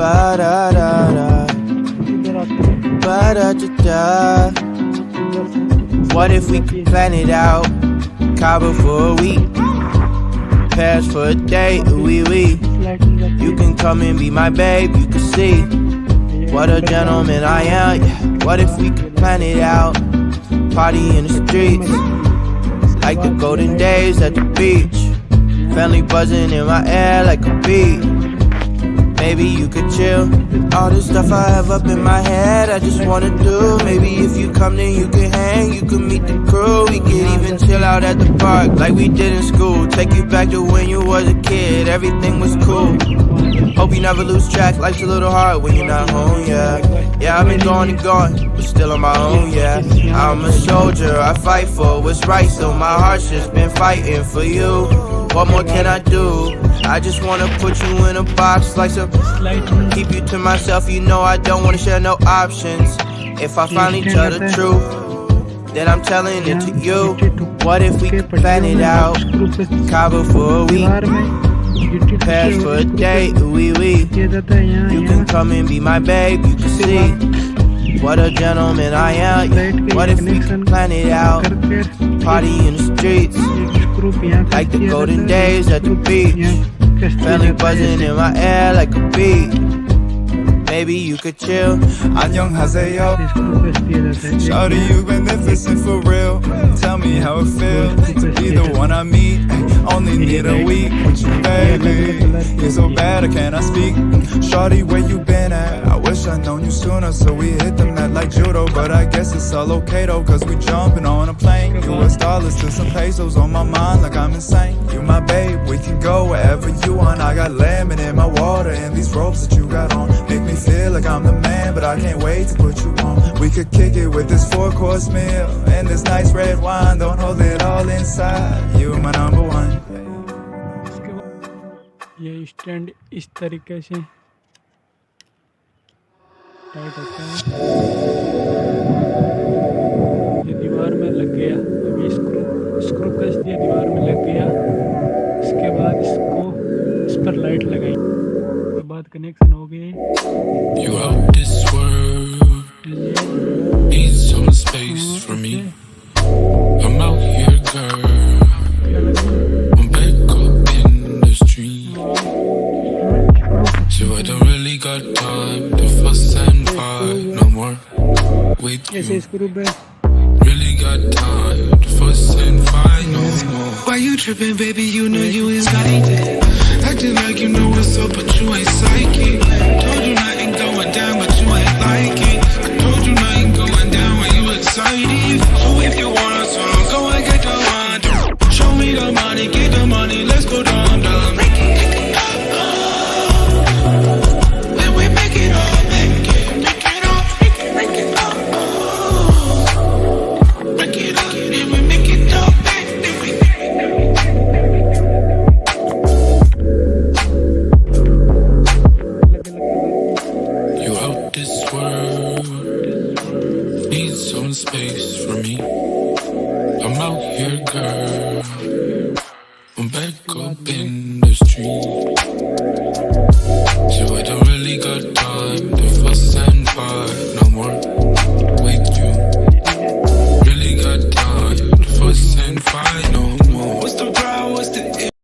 ba da da da, ba da da da. What if we could plan it out? Cabo for a week, Paris for a day, wee wee. You can come and be my babe, you can see what a gentleman I am. Yeah. What if we could plan it out? Party in the streets, like the golden days at the beach. Family buzzing in my air like a bee. Maybe you could chill. All this stuff I have up in my head, I just wanna do. Maybe if you come then you can hang, you can meet the crew. We could even chill out at the park like we did in school. Take you back to when you was a kid, everything was cool. Hope you never lose track, life's a little hard when you're not home, yeah. Yeah, I've been going and going, but still on my own, yeah. I'm a soldier, I fight for what's right, so my heart's just been fighting for you. What more can I do? I just wanna put you in a box like some, keep you to myself, you know I don't wanna share no options. If I finally tell the truth, then I'm telling it to you. What if we could plan it out? Cabo for a week, Paris for a day, wee wee. You can come and be my babe, you can see what a gentleman I am. Yeah. What if we could plan it out? Party in the streets, like the golden days at the beach. Family buzzing in my air like a bee. Maybe you could chill. 안녕하세요. Shawty, you beneficent for real. Tell me how it feels to be the one I meet. Only need a week with you, baby. You're so bad, I cannot speak. Shawty, where you been at? I wish I'd known you sooner, so we hit the mat like judo. But I guess it's all okay though, cause we jumping on a plane. US dollars to some pesos on my mind like I'm insane. You my babe, we can go wherever you want. I got lemon in my water and these robes that you got on make me feel like I'm the man, but I can't wait to put you on. We could kick it with this 4-course meal and this nice red wine. Don't hold it all inside. You my number one. ये stand इस तरीके से tight होता है। ये दीवार में लग गया, अभी स्क्रू कस दिया, दीवार में लग गया। इसके बाद इसको इस पर लाइट लगाई, उसके बाद कनेक्शन हो गए। You out this world, need some space for me. I'm out here, girl. I'm back up in the street, so I don't really got time to fuss and fight no more with ऐसे you. Screw पे Really got time to fuss and fight no more. Why you tripping, baby? You know you ain't like it. Acting like you know what's up, but you ain't psychic. Told you nothing going down, but you ain't like it. I told you nothing going down when you excited. So if you want a song, go and get the one. Show me the money, get the money, let's go down, down. When we make it all, make it all, make it all. Break it up, and we make it all back, then we. You out this world, need some space for me. I'm out here, girl. I'm back up in the street, so I don't really got time to fuss and fight no more with you. Really got time to fuss and fight no more. What's the problem? What's the